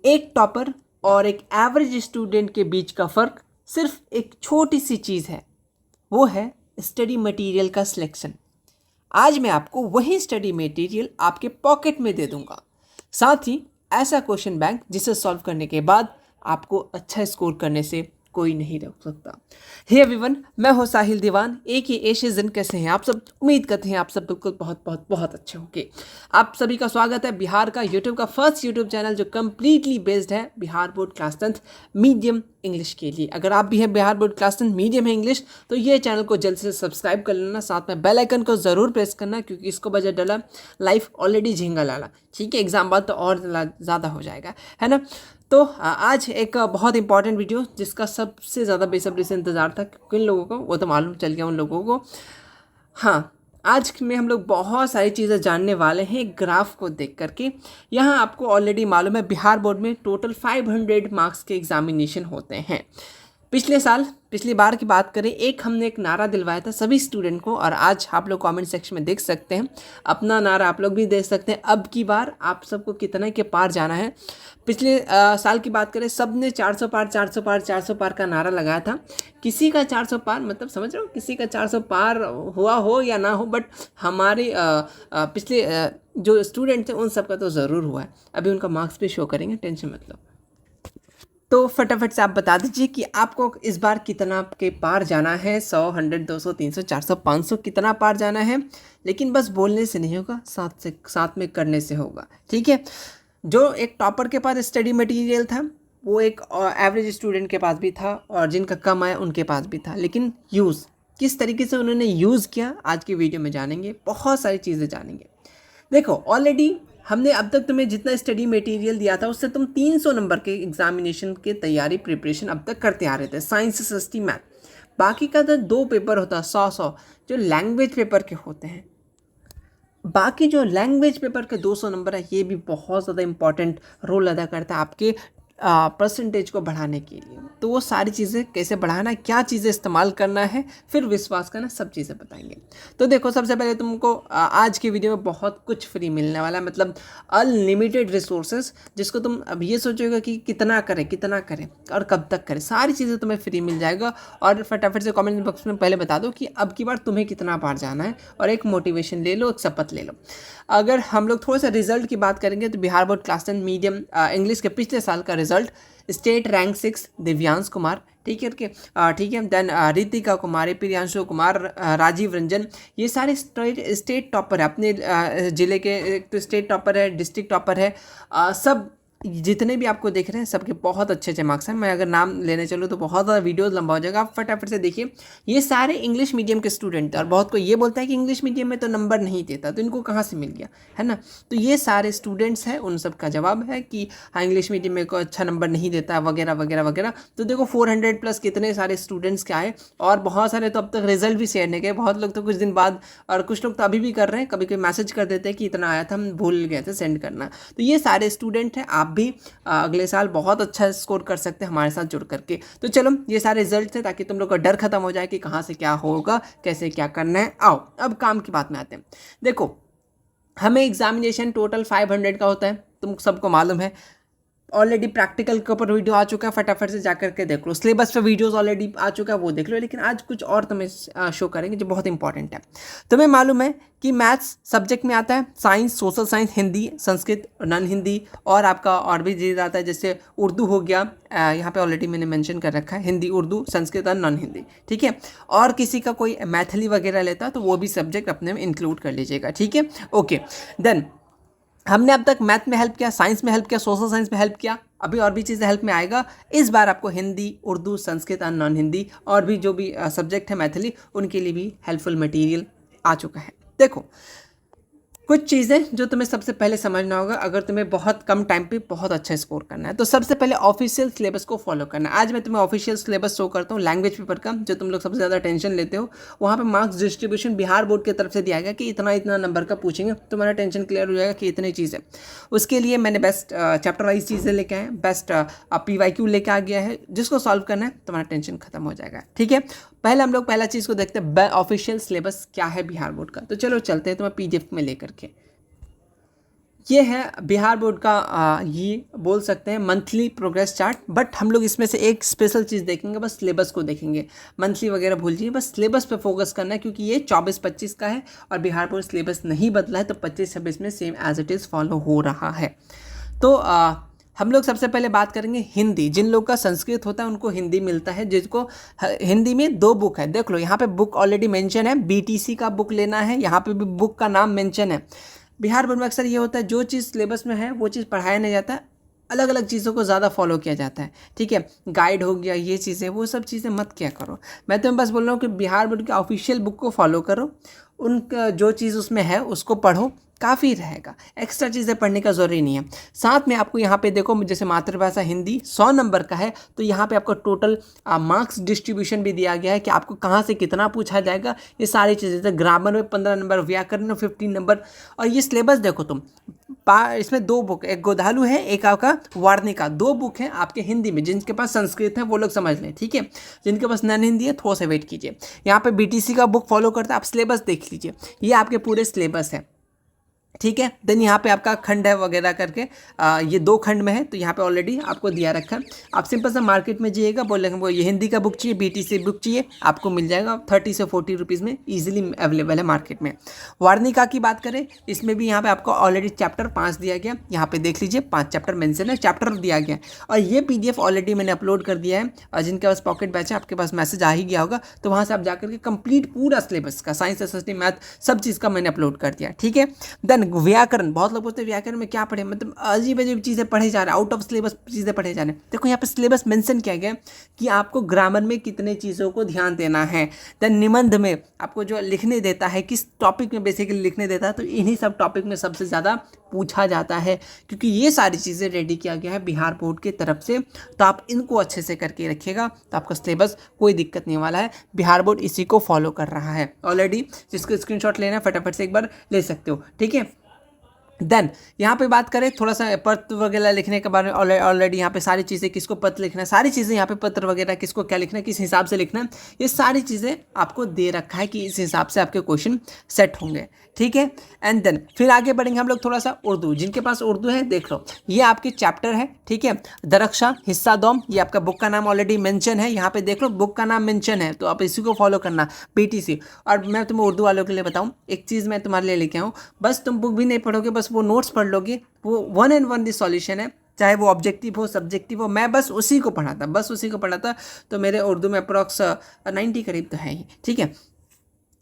एक टॉपर और एक एवरेज स्टूडेंट के बीच का फ़र्क सिर्फ एक छोटी सी चीज़ है, वो है स्टडी मटेरियल का सिलेक्शन। आज मैं आपको वही स्टडी मटेरियल आपके पॉकेट में दे दूंगा, साथ ही ऐसा क्वेश्चन बैंक जिसे सॉल्व करने के बाद आपको अच्छा स्कोर करने से कोई नहीं रोक सकता। हे एवरीवन, मैं हूं साहिल दीवान एक ही एशियन। कैसे हैं आप सब? उम्मीद करते हैं आप सब बिल्कुल बहुत बहुत बहुत अच्छे होंगे। आप सभी का स्वागत है बिहार का यूट्यूब का फर्स्ट यूट्यूब चैनल जो कम्प्लीटली बेस्ड है Bihar board class 10th medium English के लिए। अगर आप भी हैं Bihar board class 10th medium है इंग्लिश, तो ये चैनल को जल्द से सब्सक्राइब कर लेना, साथ में बेल आइकन को ज़रूर प्रेस करना, क्योंकि इसको बजट डाला लाइफ ऑलरेडी झींगा लाला। ठीक है, एग्जाम बाद तो और ज़्यादा हो जाएगा, है ना। तो आज एक बहुत इंपॉर्टेंट वीडियो जिसका सबसे ज़्यादा बेसब्री से इंतज़ार था किन लोगों को, वो तो मालूम चल गया उन लोगों को। हाँ, आज में हम लोग बहुत सारी चीज़ें जानने वाले हैं ग्राफ को देख करके। यहाँ आपको ऑलरेडी मालूम है बिहार बोर्ड में टोटल 500 मार्क्स के एग्जामिनेशन होते हैं। पिछली बार की बात करें, हमने एक नारा दिलवाया था सभी स्टूडेंट को, और आज आप लोग कमेंट सेक्शन में देख सकते हैं अपना नारा, आप लोग भी देख सकते हैं। अब की बार आप सबको कितने के पार जाना है। पिछले साल की बात करें, सब ने 400 पार 400 पार 400 पार का नारा लगाया था। किसी का 400 पार मतलब समझ रहे हो, किसी का 400 पार हुआ हो या ना हो, बट हमारे पिछले जो स्टूडेंट थे उन सबका तो ज़रूर हुआ है। अभी उनका मार्क्स भी शो करेंगे, टेंशन मत लो। तो फटाफट से आप बता दीजिए कि आपको इस बार कितना के पार जाना है। 100, 100, 200, 300, 400, 500 कितना पार जाना है। लेकिन बस बोलने से नहीं होगा, साथ में करने से होगा। ठीक है, जो एक टॉपर के पास स्टडी मटेरियल था वो एक एवरेज स्टूडेंट के पास भी था, और जिनका कम आया उनके पास भी था। लेकिन यूज़ किस तरीके से उन्होंने यूज़ किया आज की वीडियो में जानेंगे, बहुत सारी चीज़ें जानेंगे। देखो, ऑलरेडी हमने अब तक तुम्हें जितना स्टडी मटेरियल दिया था उससे तुम 300 नंबर के एग्जामिनेशन के तैयारी प्रिपरेशन अब तक करते आ रहे थे, साइंस, एसएसटी, मैथ। बाकी का तो 2 पेपर होता है 100 जो लैंग्वेज पेपर के होते हैं। बाकी जो लैंग्वेज पेपर के 200 नंबर है, ये भी बहुत ज़्यादा इंपॉर्टेंट रोल अदा करता है आपके परसेंटेज को बढ़ाने के लिए। तो वो सारी चीज़ें कैसे बढ़ाना है, क्या चीज़ें इस्तेमाल करना है, फिर विश्वास करना, सब चीज़ें बताएंगे। तो देखो, सबसे पहले तुमको आज की वीडियो में बहुत कुछ फ्री मिलने वाला है, मतलब अनलिमिटेड रिसोर्सेज, जिसको तुम अब ये सोचोगे कि कितना करें और कब तक करें। सारी चीज़ें तुम्हें फ्री मिल जाएगा। और फटाफट से कमेंट बॉक्स में पहले बता दो कि अब की बार तुम्हें कितना बार जाना है, और एक मोटिवेशन ले लो, एक शपथ ले लो। अगर हम लोग थोड़ा सा रिजल्ट की बात करेंगे तो Bihar board class 10 medium English के पिछले साल का result, state rank 6 Divyansh Kumar, ठीक है, देन रितिका कुमारी, प्रियांशु कुमार, राजीव रंजन, ये सारे स्टेट टॉपर है अपने ज़िले के। एक तो स्टेट टॉपर है, डिस्ट्रिक्ट टॉपर है, सब जितने भी आपको देख रहे हैं सबके बहुत अच्छे अच्छे मार्क्स हैं। मैं अगर नाम लेने चलूँ तो बहुत ज़्यादा वीडियोस लंबा हो जाएगा। आप फटाफट से देखिए, ये सारे इंग्लिश मीडियम के स्टूडेंट थे, और बहुत कोई ये बोलता है कि इंग्लिश मीडियम में तो नंबर नहीं देता, तो इनको कहाँ से मिल गया, है ना। तो ये सारे स्टूडेंट्स हैं, उन सब का जवाब है कि हाँ, इंग्लिश मीडियम में कोई अच्छा नंबर नहीं देता वगैरह वगैरह वगैरह। तो देखो 400 प्लस कितने सारे स्टूडेंट्स के आए, और बहुत सारे तो अब तक रिजल्ट भी शेयर नहीं किए। बहुत लोग तो कुछ दिन बाद, और कुछ लोग तो अभी भी कर रहे हैं, कभी कभी मैसेज कर देते हैं कि इतना आया था, हम भूल गए थे सेंड करना। तो ये सारे स्टूडेंट हैं, आप भी अगले साल बहुत अच्छा स्कोर कर सकते हैं हमारे साथ जुड़ करके। तो चलो, ये सारे रिजल्ट थे ताकि तुम लोग का डर खत्म हो जाए कि कहाँ से क्या होगा, कैसे क्या करना है। आओ अब काम की बात में आते हैं। देखो, हमें एग्जामिनेशन टोटल 500 का होता है, तुम सबको मालूम है। ऑलरेडी प्रैक्टिकल के ऊपर वीडियो आ चुका है, फटाफट से जा करके देख लो। सिलेबस पे वीडियोस ऑलरेडी आ चुका है, वो देख लो। लेकिन आज कुछ और तुम्हें शो करेंगे जो बहुत इंपॉर्टेंट है। तुम्हें मालूम है कि मैथ्स सब्जेक्ट में आता है science, social science, Hindi, Sanskrit, non Hindi, और आपका और भी चीज़ आता है, जैसे उर्दू हो गया। यहाँ पे ऑलरेडी मैंने मेंशन कर रखा है, हिंदी, उर्दू, संस्कृत और नॉन हिंदी, ठीक है। और किसी का कोई मैथिली वगैरह लेता है तो वो भी सब्जेक्ट अपने में इंक्लूड कर लीजिएगा, ठीक है। ओके, देन हमने अब तक मैथ में हेल्प किया, साइंस में हेल्प किया, सोशल साइंस में हेल्प किया, अभी और भी चीज़ें हेल्प में आएगा। इस बार आपको हिंदी, उर्दू, संस्कृत और नॉन हिंदी, और भी जो भी सब्जेक्ट है मैथिली, उनके लिए भी हेल्पफुल मटेरियल आ चुका है। देखो, कुछ चीज़ें जो तुम्हें सबसे पहले समझना होगा अगर तुम्हें बहुत कम टाइम पे बहुत अच्छा स्कोर करना है। तो सबसे पहले ऑफिशियल सिलेबस को फॉलो करना है। आज मैं तुम्हें ऑफिशियल सिलेबस शो करता हूँ लैंग्वेज पेपर का, जो तुम लोग सबसे ज़्यादा टेंशन लेते हो। वहाँ पे मार्क्स डिस्ट्रीब्यूशन बिहार बोर्ड की तरफ से दिया गया कि इतना इतना नंबर का पूछेंगे, तुम्हारा टेंशन क्लियर हो जाएगा कि इतनी चीज़ है। उसके लिए मैंने बेस्ट चैप्टर वाइज चीज़ें लेके आए, बेस्ट PYQ लेके आ गया है, जिसको सॉल्व करना है तुम्हारा टेंशन खत्म हो जाएगा, ठीक है। पहले हम लोग पहला चीज़ को देखते हैं, ऑफिशियल सिलेबस क्या है बिहार बोर्ड का। तो चलो चलते हैं तुम्हें PDF में लेकर के। ये है बिहार बोर्ड का ये बोल सकते हैं मंथली प्रोग्रेस चार्ट, बट हम लोग इसमें से एक स्पेशल चीज़ देखेंगे, बस सिलेबस को देखेंगे। मंथली वगैरह भूल जाइए, बस सिलेबस पे फोकस करना है, क्योंकि ये 24-25 का है और बिहार बोर्ड सिलेबस नहीं बदला है, तो 25-26 में same as it is follow हो रहा है। तो हम लोग सबसे पहले बात करेंगे हिंदी। जिन लोग का संस्कृत होता है उनको हिंदी मिलता है, जिसको हिंदी में 2 बुक है। देख लो यहाँ पे बुक ऑलरेडी मेंशन है, बीटीसी का बुक लेना है, यहाँ पे भी बुक का नाम मेंशन है। बिहार बोर्ड में अक्सर ये होता है जो चीज़ सिलेबस में है वो चीज़ पढ़ाया नहीं जाता है, अलग अलग चीज़ों को ज़्यादा फॉलो किया जाता है। ठीक है, गाइड हो गया, ये चीज़ें, वो सब चीज़ें मत किया करो। मैं तुम्हें बस बोल रहा हूँ कि बिहार बोर्ड की ऑफिशियल बुक को फॉलो करो, उनका जो चीज़ उसमें है उसको पढ़ो, काफ़ी रहेगा। एक्स्ट्रा चीज़ें पढ़ने का ज़रूरी नहीं है। साथ में आपको यहाँ पे देखो, जैसे मातृभाषा हिंदी 100 नंबर का है, तो यहाँ पे आपको टोटल मार्क्स डिस्ट्रीब्यूशन भी दिया गया है कि आपको कहाँ से कितना पूछा जाएगा। ये सारी चीज़ें, जैसे ग्रामर में 15 नंबर, व्याकरण में 15 नंबर। और ये सिलेबस देखो तुम, इसमें 2 बुक, एक गोधालू है, एक आपका वार्णिका, 2 बुक हैं आपके हिंदी में। जिनके पास संस्कृत है वो लोग समझ लें, ठीक है। जिनके पास नॉन हिंदी है थोड़ा सा वेट कीजिए। यहाँ पे बीटीसी का बुक फॉलो करता है, आप सिलेबस देख लीजिए, ये आपके पूरे सिलेबस है, ठीक है। देन यहाँ पे आपका खंड है वगैरह करके, ये 2 खंड में है, तो यहाँ पे ऑलरेडी आपको दिया रखा है। आप सिंपल सा मार्केट में जाइएगा, बोलेंगे वो ये हिंदी का बुक चाहिए, बीटीसी बुक चाहिए, आपको मिल जाएगा 30 से 40 रुपीज़ में, ईजिली अवेलेबल है मार्केट में। वार्णिका की बात करें, इसमें भी यहाँ पे आपको ऑलरेडी चैप्टर 5 दिया गया, यहाँ पे देख लीजिए 5 चैप्टर मेंशन है, चैप्टर दिया गया। और ये PDF ऑलरेडी मैंने अपलोड कर दिया है, और जिनके पास पॉकेट बैच है आपके पास मैसेज आ ही गया होगा, तो वहाँ से आप जाकर के कंप्लीट पूरा सिलेबस का, साइंस, SST, मैथ, सब चीज़ का मैंने अपलोड कर दिया, ठीक है। देन व्याकरण, बहुत लोग पूछते हैं व्याकरण में क्या पढ़े, मतलब अजीब अजीब चीज़ें पढ़े जा रहे हैं, आउट ऑफ सिलेबस चीज़ें पढ़े जा रहे हैं। देखो यहाँ पे सिलेबस मेंशन किया गया कि आपको ग्रामर में कितने चीज़ों को ध्यान देना है। देन निबंध में आपको जो लिखने देता है, किस टॉपिक में बेसिकली लिखने देता है, तो इन्हीं सब टॉपिक में सबसे ज़्यादा पूछा जाता है, क्योंकि ये सारी चीज़ें रेडी किया गया है बिहार बोर्ड की तरफ से। तो आप इनको अच्छे से करके रखिएगा, तो आपका सिलेबस कोई दिक्कत नहीं वाला है। बिहार बोर्ड इसी को फॉलो कर रहा है ऑलरेडी। जिसको स्क्रीनशॉट लेना है फटाफट से एक बार ले सकते हो, ठीक है। देन यहाँ पे बात करें थोड़ा सा पत्र वगैरह लिखने के बारे में, ऑलरेडी यहाँ पे सारी चीज़ें, किसको पत्र लिखना है, सारी चीज़ें यहाँ पे पत्र वगैरह किसको क्या लिखना है, किस हिसाब से लिखना है, ये सारी चीज़ें आपको दे रखा है कि इस हिसाब से आपके क्वेश्चन सेट होंगे, ठीक है। एंड देन फिर आगे बढ़ेंगे हम लोग थोड़ा सा उर्दू। जिनके पास उर्दू है देख लो, ये आपके चैप्टर है, ठीक है। दरक्षा, हिस्सा दोम, ये आपका बुक का नाम ऑलरेडी मेंशन है, यहाँ पे देख लो बुक का नाम मेंशन है, तो आप इसी को फॉलो करना, BTC। और मैं तुम्हें उर्दू वालों के लिए बताऊँ, एक चीज़ मैं तुम्हारे लिए लेके आऊँ, बस तुम बुक भी नहीं पढ़ोगे, बस वो नोट्स पढ़ लोगे, वो 1 and 1 दी सॉल्यूशन है, चाहे वो ऑब्जेक्टिव हो, सब्जेक्टिव हो। मैं बस उसी को पढ़ा था, तो मेरे उर्दू में अप्रॉक्स 90 करीब तो है ही, ठीक है।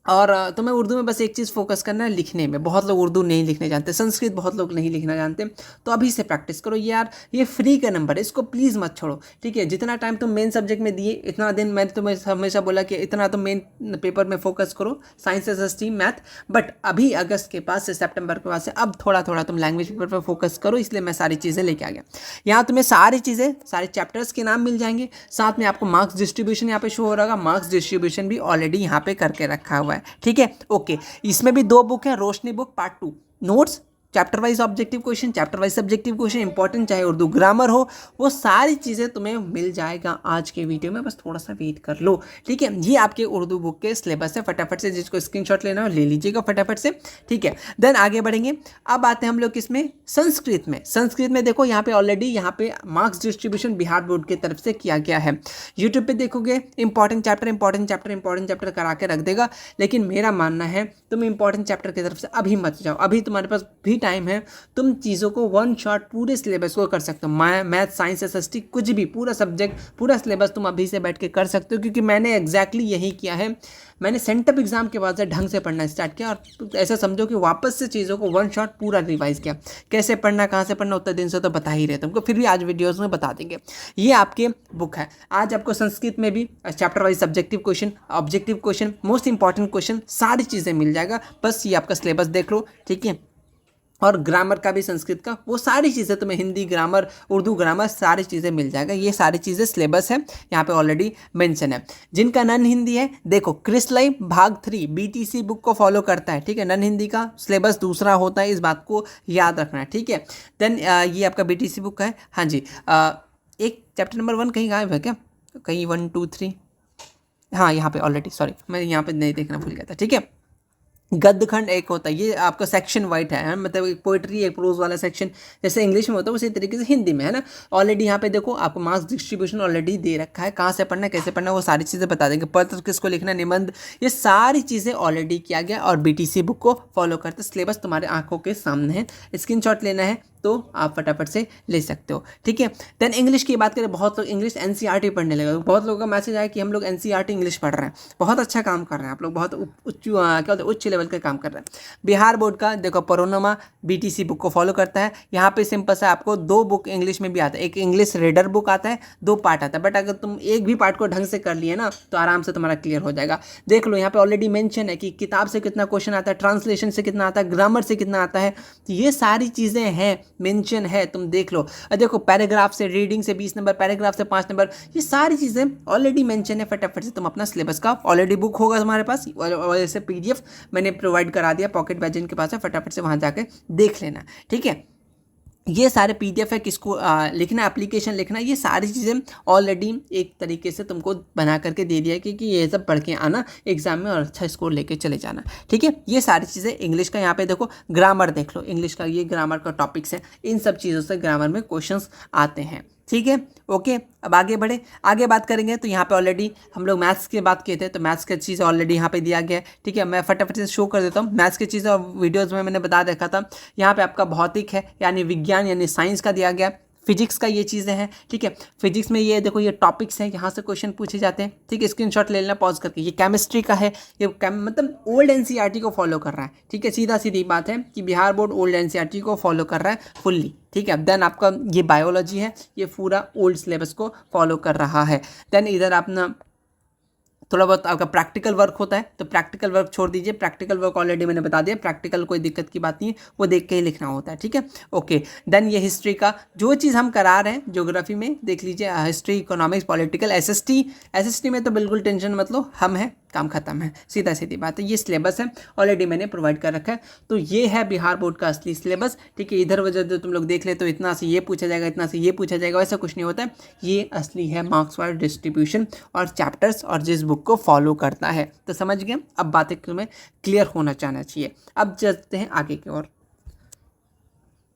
और तुम्हें उर्दू में बस एक चीज़ फोकस करना है, लिखने में। बहुत लोग उर्दू नहीं लिखने जानते, संस्कृत बहुत लोग नहीं लिखना जानते, तो अभी से प्रैक्टिस करो यार। ये फ्री का नंबर है, इसको प्लीज़ मत छोड़ो, ठीक है। जितना टाइम तुम मेन सब्जेक्ट में दिए, इतना दिन मैंने तुम्हें हमेशा बोला कि इतना तुम मेन पेपर में फोकस करो, साइंस, SST, मैथ। बट अभी अगस्त के पास से, सितंबर के पास से, अब थोड़ा थोड़ा तुम लैंग्वेज पेपर पर फोकस करो, इसलिए मैं सारी चीज़ें लेके आ गया। यहाँ तुम्हें सारी चीज़ें, सारे चैप्टर्स के नाम मिल जाएंगे, साथ में आपको मार्क्स डिस्ट्रीब्यूशन यहाँ पे शो हो रहा होगा। मार्क्स डिस्ट्रीब्यूशन भी ऑलरेडी यहाँ पे करके रखा हुआ है, ठीक है, ओके। इसमें भी 2 बुक है, Roshni book part 2, notes, chapter wise objective question, chapter wise subjective question, important चाहे उर्दू ग्रामर हो, वो सारी चीज़ें तुम्हें मिल जाएगा आज के वीडियो में, बस थोड़ा सा वेट कर लो, ठीक है। ये आपके उर्दू बुक के सिलेबस है, फटाफट से जिसको स्क्रीनशॉट लेना हो ले लीजिएगा फटाफट से, ठीक है। देन आगे बढ़ेंगे, अब आते हैं हम लोग किसमें, संस्कृत में। संस्कृत में देखो यहाँ पे ऑलरेडी यहाँ पे मार्क्स डिस्ट्रीब्यूशन बिहार बोर्ड की तरफ से किया गया है। यूट्यूब पे देखोगे इंपॉर्टेंट चैप्टर करा के रख देगा, लेकिन मेरा मानना है तुम इंपॉर्टेंट चैप्टर की तरफ से अभी मत जाओ, अभी तुम्हारे पास भी टाइम है, तुम चीज़ों को 1 शॉट पूरे सिलेबस को कर सकते हो। मैथ, साइंस, SST, कुछ भी, पूरा सब्जेक्ट, पूरा सिलेबस तुम अभी से बैठ के कर सकते हो, क्योंकि मैंने एग्जैक्टली यही किया है। मैंने सेंटअप एग्जाम के बाद से ढंग से पढ़ना स्टार्ट किया, और ऐसा समझो कि वापस से चीज़ों को 1 शॉट पूरा रिवाइज किया। कैसे पढ़ना, कहाँ से पढ़ना, उतने दिन से तो बता ही रहे तुमको, फिर भी आज वीडियोज़ में बता देंगे। ये आपके बुक है। आज आपको संस्कृत में भी chapter wise subjective question, objective question, most important question, सारी चीज़ें मिल जाएगा। बस ये आपका सिलेबस देख लो, ठीक है। और ग्रामर का भी, संस्कृत का, वो सारी चीज़ें तुम्हें, हिंदी ग्रामर, उर्दू ग्रामर, सारी चीज़ें मिल जाएगा। ये सारी चीज़ें सिलेबस है यहाँ पे ऑलरेडी मेंशन है। जिनका नन हिंदी है देखो, क्रिस्टलाइन भाग 3 BTC बुक को फॉलो करता है, ठीक है। नन हिंदी का सिलेबस दूसरा होता है, इस बात को याद रखना है, ठीक है। देन ये आपका BTC बुक का है, हाँ जी। एक चैप्टर नंबर 1 कहीं गायब है क्या, कहीं 1 2 3, हाँ यहाँ पे ऑलरेडी, सॉरी मैं यहाँ पे नहीं देखना भूल गया था, ठीक है। गद्य खंड एक होता है, ये आपका सेक्शन वाइट है, मतलब एक पोइट्री एक प्रोज वाला सेक्शन, जैसे इंग्लिश में होता है उसी तरीके से हिंदी में है ना। ऑलरेडी यहाँ पे देखो आपको मार्क्स डिस्ट्रीब्यूशन ऑलरेडी दे रखा है, कहाँ से पढ़ना है कैसे पढ़ना है वो सारी चीज़ें बता देंगे, पत्र किसको लिखना, निबंध, ये सारी चीज़ें ऑलरेडी किया गया और BTC बुक को फॉलो करते, सिलेबस तुम्हारे आंखों के सामने है, स्क्रीनशॉट लेना है तो आप फटाफट से ले सकते हो, ठीक है। देन इंग्लिश की बात करें, बहुत लोग इंग्लिश NCERT पढ़ने लगे, बहुत लोगों का मैसेज आया कि हम लोग NCERT इंग्लिश पढ़ रहे हैं, बहुत अच्छा काम कर रहे हैं आप लोग, बहुत क्या होता है उच्च लेवल का काम कर रहे हैं। बिहार बोर्ड का देखो प्रोनमा BTC बुक को फॉलो करता है, यहाँ पे सिंपल सा आपको 2 बुक इंग्लिश में भी आता है, एक इंग्लिश रीडर बुक आता है, 2 पार्ट आता है, बट अगर तुम एक भी पार्ट को ढंग से कर लिए ना तो आराम से तुम्हारा क्लियर हो जाएगा। देख लो यहाँ पे ऑलरेडी मेंशन है कि किताब से कितना क्वेश्चन आता है, ट्रांसलेशन से कितना आता है, ग्रामर से कितना आता है, तो ये सारी चीज़ें हैं, मेंशन है, तुम देख लो। देखो पैराग्राफ से, रीडिंग से 20 नंबर, पैराग्राफ से 5 नंबर, ये सारी चीज़ें ऑलरेडी मेंशन है, फटाफट से तुम अपना सिलेबस का ऑलरेडी बुक होगा तुम्हारे पास और ऐसे PDF मैंने प्रोवाइड करा दिया, पॉकेट बैजन के पास है, फटाफट से वहाँ जाकर देख लेना, ठीक है। ये सारे PDF है, किसको लिखना, एप्लीकेशन लिखना, ये सारी चीज़ें ऑलरेडी एक तरीके से तुमको बना करके दे दिया है कि ये सब पढ़ के आना एग्जाम में और अच्छा स्कोर लेके चले जाना, ठीक है। ये सारी चीज़ें इंग्लिश का, यहाँ पे देखो ग्रामर देख लो, इंग्लिश का ये ग्रामर का टॉपिक्स है, इन सब चीज़ों से ग्रामर में क्वेश्चंस आते हैं, ठीक है। ओके, अब आगे बढ़े, आगे बात करेंगे तो यहाँ पे ऑलरेडी हम लोग मैथ्स की बात किए थे, तो मैथ्स की चीज़ ऑलरेडी यहाँ पे दिया गया है, ठीक है। मैं फटाफट से शो कर देता हूँ मैथ्स की चीज़, और वीडियोज़ में मैंने बता देखा था। यहाँ पे आपका भौतिक है यानी विज्ञान यानी साइंस का दिया गया, फिजिक्स का ये चीज़ें हैं, ठीक है। फिजिक्स में ये देखो ये टॉपिक्स हैं, यहाँ से क्वेश्चन पूछे जाते हैं, ठीक है। स्क्रीनशॉट ले लेना पॉज करके। ये केमिस्ट्री का है, ये मतलब ओल्ड NCERT को फॉलो कर रहा है, ठीक है। सीधा सीधी बात है कि बिहार बोर्ड ओल्ड NCERT को फॉलो कर रहा है फुल्ली, ठीक है। देन आपका ये बायोलॉजी है, ये पूरा ओल्ड सिलेबस को फॉलो कर रहा है। देन इधर अपना थोड़ा बहुत आपका प्रैक्टिकल वर्क होता है, तो प्रैक्टिकल वर्क छोड़ दीजिए, प्रैक्टिकल वर्क ऑलरेडी मैंने बता दिया, प्रैक्टिकल कोई दिक्कत की बात नहीं है, वो देख के ही लिखना होता है, ठीक है। ओके, देन ये हिस्ट्री का जो चीज़ हम करा रहे हैं ज्योग्राफी में देख लीजिए, हिस्ट्री, इकोनॉमिक्स, पॉलिटिकल, SST में तो बिल्कुल टेंशन मत लो, हम हैं, काम खत्म है, सीधा सीधी बात है। ये सिलेबस है ऑलरेडी मैंने प्रोवाइड कर रखा है, तो ये है बिहार बोर्ड का असली सिलेबस, ठीक है। इधर वजह जो तुम लोग देख ले तो इतना से ये पूछा जाएगा, इतना से ये पूछा जाएगा, वैसा कुछ नहीं होता है, ये असली है मार्क्स वाइज डिस्ट्रीब्यूशन और चैप्टर्स और जिस बुक को फॉलो करता है, तो समझ गए। अब बातें तुम्हें क्लियर होना चाहना चाहिए। अब चलते हैं आगे की ओर।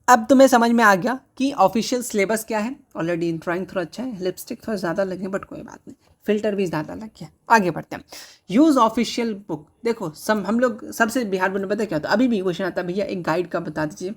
अब तुम्हें समझ में आ गया कि ऑफिशियल सिलेबस क्या है। ऑलरेडी ड्राइंग थोड़ा अच्छा है, लिपस्टिक थोड़ा ज़्यादा लगे बट कोई बात नहीं, फिल्टर भी ज़्यादा लग गया। आगे बढ़ते हैं। Use official book. देखो हम लोग सबसे बिहार बोर्ड में पता क्या होता है, अभी भी क्वेश्चन आता है भैया एक गाइड का बता दीजिए,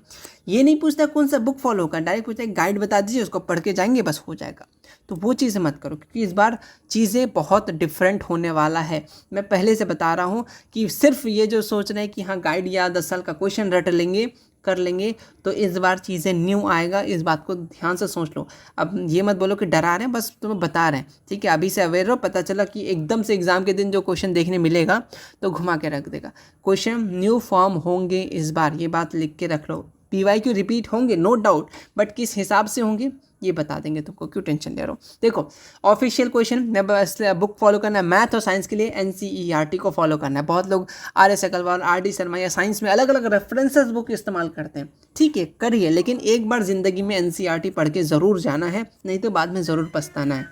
ये नहीं पूछता कौन सा बुक फॉलो करना, डायरेक्ट पूछता है गाइड बता दीजिए, उसको पढ़ के जाएंगे बस हो जाएगा। तो वो चीज़ें मत करो, क्योंकि इस बार चीज़ें बहुत डिफरेंट होने वाला है। मैं पहले से बता रहा हूँ कि सिर्फ ये जो सोच रहे हैं कि हाँ गाइड या 10 साल का क्वेश्चन रट लेंगे कर लेंगे, तो इस बार चीज़ें न्यू आएगा, इस बात को ध्यान से सोच लो। अब ये मत बोलो कि डरा रहे हैं, बस तुम्हें बता रहे हैं, ठीक है। अभी से अवेयर रहो, पता चला कि एकदम से एग्जाम के दिन जो क्वेश्चन देखने मिलेगा तो घुमा के रख देगा। क्वेश्चन न्यू फॉर्म होंगे इस बार, ये बात लिख के रख लो। PYQ रिपीट होंगे नो डाउट, बट किस हिसाब से होंगे ये बता देंगे तुमको, क्यों टेंशन ले रहे हो। देखो ऑफिशियल क्वेश्चन मैं बस बुक फॉलो करना है, मैथ और साइंस के लिए NCERT को फॉलो करना है। बहुत लोग RS अग्रवाल, RD शर्मा या साइंस में अलग अलग रेफरेंसेस बुक इस्तेमाल करते हैं, ठीक है करिए, लेकिन एक बार ज़िंदगी में NCERT पढ़ के ज़रूर जाना है, नहीं तो बाद में ज़रूर पछताना है,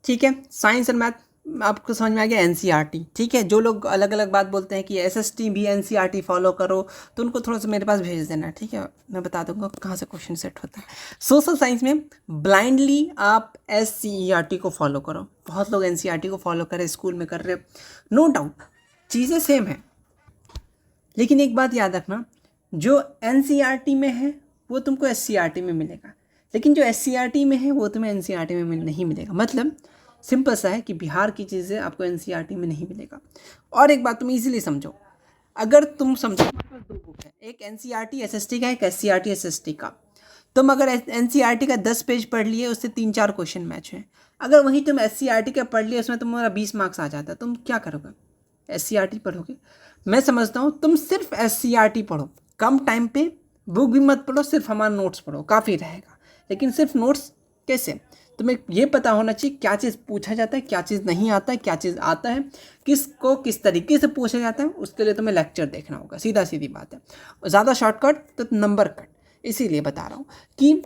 ठीक है। साइंस और मैथ आपको समझ में आ गया, NCERT, ठीक है। जो लोग अलग अलग बात बोलते हैं कि SST भी NCERT फॉलो करो, तो उनको थोड़ा सा मेरे पास भेज देना, ठीक है। मैं बता दूंगा कहाँ से क्वेश्चन सेट होता है। सोशल साइंस में ब्लाइंडली आप SCERT को फॉलो करो, बहुत लोग NCERT को फॉलो करें, स्कूल में कर रहे, नो डाउट चीज़ें सेम है, लेकिन एक बात याद रखना, जो NCERT में है वो तुमको SCERT में मिलेगा, लेकिन जो SCERT में है वो तुम्हें NCERT में नहीं मिलेगा। मतलब सिंपल सा है कि बिहार की चीज़ें आपको NCERT में नहीं मिलेगा। और एक बात तुम इजीली समझो, अगर तुम समझो हमारे पास 2 बुक है, एक NCERT SST का, एक SCERT SST का। तुम अगर NCERT का 10 पेज पढ़ लिए, उससे 3-4 क्वेश्चन मैच हैं। अगर वहीं तुम SCERT का पढ़ लिए, उसमें तुम्हारा 20 मार्क्स आ जाता है, तुम क्या करोगे? SCERT पढ़ोगे। मैं समझता हूँ तुम सिर्फ SCERT पढ़ो, कम टाइम पे, बुक भी मत पढ़ो, सिर्फ हमारा नोट्स पढ़ो, काफ़ी रहेगा। लेकिन सिर्फ नोट्स कैसे, तुम्हें ये पता होना चाहिए क्या चीज़ पूछा जाता है, क्या चीज़ नहीं आता है, क्या चीज़ आता है, किसको किस तरीके से पूछा जाता है, उसके लिए तुम्हें लेक्चर देखना होगा, सीधा सीधी बात है। ज़्यादा शॉर्टकट तो नंबर कट, इसीलिए बता रहा हूँ कि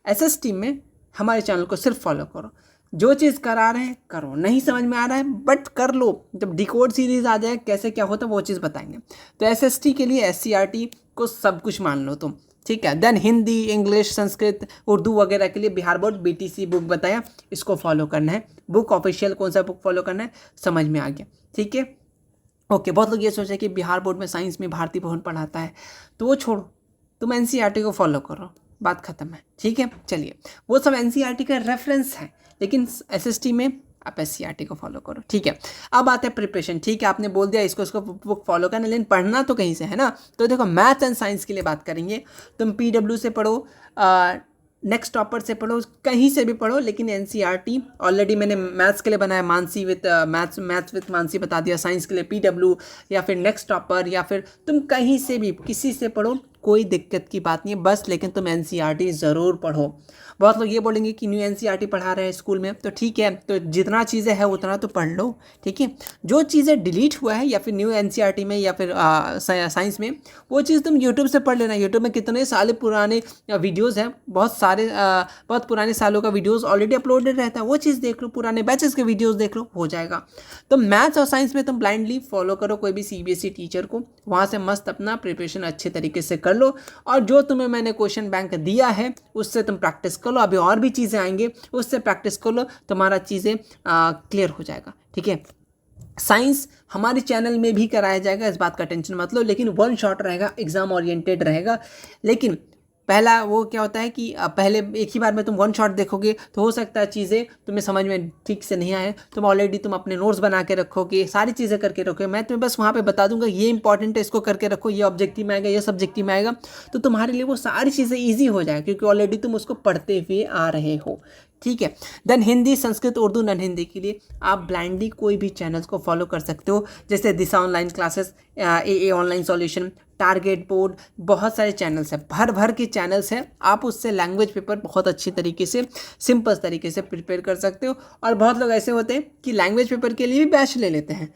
SST में हमारे चैनल को सिर्फ फॉलो करो। जो चीज़ करा रहे हैं करो, नहीं समझ में आ रहा है बट कर लो, जब डिकोड सीरीज आ जाए कैसे क्या होता है वो चीज़ बताएंगे। तो एसएसटी के लिए एससीईआरटी को सब कुछ मान लो तुम, ठीक है। देन हिंदी, इंग्लिश, संस्कृत, उर्दू वगैरह के लिए बिहार बोर्ड बीटीसी बुक बताया, इसको फॉलो करना है। बुक ऑफिशियल कौन सा बुक फॉलो करना है समझ में आ गया, ठीक है। ओके, बहुत लोग ये सोच रहे हैं कि बिहार बोर्ड में साइंस में भारती भवन पढ़ाता है, तो वो छोड़ो, तुम एनसीईआरटी को फॉलो करो, बात खत्म है, ठीक है। चलिए, वो सब एनसीईआरटी का रेफरेंस है, लेकिन एसएसटी में आप एससीईआरटी को फॉलो करो, ठीक है। अब आते हैं प्रिपरेशन, ठीक है, आपने बोल दिया इसको बुक फॉलो करना, लेकिन पढ़ना तो कहीं से है ना। तो देखो, मैथ एंड साइंस के लिए बात करेंगे, तुम पीडब्ल्यू से पढ़ो, नेक्स्ट टॉपर से पढ़ो, कहीं से भी पढ़ो, लेकिन एनसीईआरटी ऑलरेडी मैंने मैथ्स के लिए बनाया Mansi with maths with Mansi बता दिया, साइंस के लिए पीडब्ल्यू या फिर नेक्स्ट टॉपर, या फिर तुम कहीं से भी किसी से पढ़ो, कोई दिक्कत की बात नहीं है बस, लेकिन तुम एनसीईआरटी ज़रूर पढ़ो। बहुत लोग ये बोलेंगे कि न्यू एनसीईआरटी पढ़ा रहे हैं स्कूल में, तो ठीक है, तो जितना चीज़ें हैं उतना तो पढ़ लो, ठीक है। जो चीज़ें डिलीट हुआ है या फिर न्यू एनसीईआरटी में या फिर साइंस में, वो चीज़ तुम यूट्यूब से पढ़ लेना। यूट्यूब में कितने साल पुराने वीडियोज़ हैं, बहुत पुराने सालों का वीडियोज़ ऑलरेडी अपलोडेड रहता है, वो चीज़ देख लो, पुराने बैचेस के वीडियोज़ देख लो, हो जाएगा। तो मैथ्स और साइंस में तुम ब्लाइंडली फॉलो करो कोई भी सीबीएसई टीचर को, वहाँ से मस्त अपना प्रिपरेशन अच्छे तरीके से कर लो, और जो तुम्हें मैंने क्वेश्चन बैंक दिया है उससे तुम प्रैक्टिस कर लो। अभी और भी चीज़ें आएंगे, उससे प्रैक्टिस कर लो, तुम्हारा चीज़ें क्लियर हो जाएगा, ठीक है। साइंस हमारे चैनल में भी कराया जाएगा, इस बात का टेंशन मत लो, लेकिन वन शॉट रहेगा, एग्जाम ओरिएंटेड रहेगा। लेकिन पहला वो क्या होता है कि पहले एक ही बार में तुम वन शॉट देखोगे तो हो सकता है चीज़ें तुम्हें समझ में ठीक से नहीं आए, तुम ऑलरेडी तुम अपने नोट्स बना के रखोगे, सारी चीज़ें करके रखोगे, मैं तुम्हें बस वहाँ पे बता दूंगा ये इंपॉर्टेंट है, इसको करके रखो, ये ऑब्जेक्टिव में आएगा, ये सब्जेक्टिव में आएगा, तो तुम्हारे लिए वो सारी चीज़ें ईजी हो जाए, क्योंकि ऑलरेडी तुम उसको पढ़ते हुए आ रहे हो, ठीक है। देन हिंदी, संस्कृत, उर्दू, नॉन हिंदी के लिए आप ब्लाइंडली कोई भी चैनल्स को फॉलो कर सकते हो, जैसे दिशा ऑनलाइन क्लासेस, ए ऑनलाइन सॉल्यूशन, टारगेट बोर्ड, बहुत सारे चैनल्स हैं, भर भर के चैनल्स हैं, आप उससे लैंग्वेज पेपर बहुत अच्छी तरीके से सिंपल तरीके से प्रिपेयर कर सकते हो। और बहुत लोग ऐसे होते हैं कि लैंग्वेज पेपर के लिए भी बैच ले लेते हैं,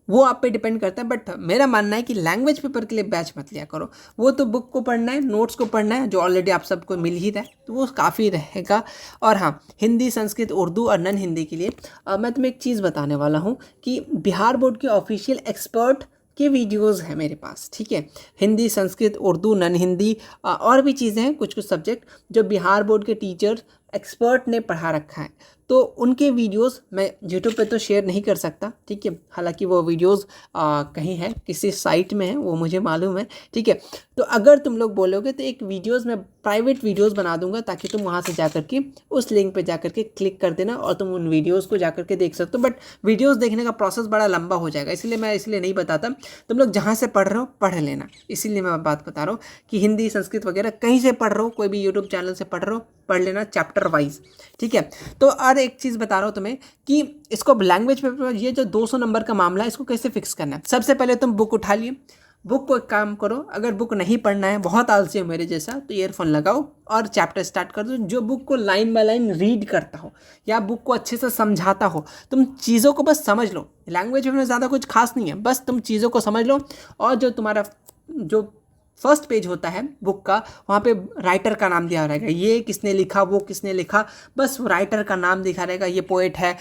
वो आप पे डिपेंड करता है, बट मेरा मानना है कि लैंग्वेज पेपर के लिए बैच मत लिया करो, वो तो बुक को पढ़ना है, नोट्स को पढ़ना है, जो ऑलरेडी आप सबको मिल ही रहा है, तो वो काफ़ी रहेगा। और हाँ, हिंदी, संस्कृत, उर्दू और नॉन हिंदी के लिए मैं तुम्हें एक चीज़ बताने वाला हूँ कि बिहार बोर्ड के ऑफिशियल एक्सपर्ट के वीडियोस हैं मेरे पास, ठीक है। हिंदी, संस्कृत, उर्दू, नॉन हिंदी और भी चीज़ें हैं, कुछ कुछ सब्जेक्ट जो बिहार बोर्ड के टीचर एक्सपर्ट ने पढ़ा रखा है, तो उनके वीडियोस मैं यूट्यूब पे तो शेयर नहीं कर सकता, ठीक है। हालांकि वो वीडियोस कहीं है, किसी साइट में है, वो मुझे मालूम है, ठीक है। तो अगर तुम लोग बोलोगे तो एक वीडियोस मैं प्राइवेट वीडियोस बना दूंगा, ताकि तुम वहाँ से जाकर के उस लिंक पे जाकर के क्लिक कर देना और तुम उन वीडियोज़ को जाकर के देख सकते हो। बट वीडियोज़ देखने का प्रोसेस बड़ा लंबा हो जाएगा, इसलिए मैं नहीं बताता, तुम लोग जहाँ से पढ़ रहे हो पढ़ लेना, इसीलिए मैं बात बता रहा हूँ कि हिंदी, संस्कृत वगैरह कहीं से पढ़ रहे हो, कोई भी यूट्यूब चैनल से पढ़ रहे हो, पढ़ लेना चैप्टर वाइज, ठीक है। तो और एक चीज़ बता रहा हूँ तुम्हें कि इसको लैंग्वेज पेपर, ये जो 200 नंबर का मामला है, इसको कैसे फिक्स करना है। सबसे पहले तुम बुक उठा लिए, बुक को एक काम करो, अगर बुक नहीं पढ़ना है, बहुत आलसी हो मेरे जैसा, तो ईयरफोन लगाओ और चैप्टर स्टार्ट कर दो। जो बुक को लाइन बाय लाइन रीड करता हो या बुक को अच्छे से समझाता हो, तुम चीज़ों को बस समझ लो, लैंग्वेज में ज़्यादा कुछ खास नहीं है, बस तुम चीज़ों को समझ लो। और जो तुम्हारा जो फर्स्ट पेज होता है बुक का, वहाँ पे राइटर का नाम दिया रहेगा, ये किसने लिखा, वो किसने लिखा, बस राइटर का नाम दिखा रहेगा, ये पोएट है,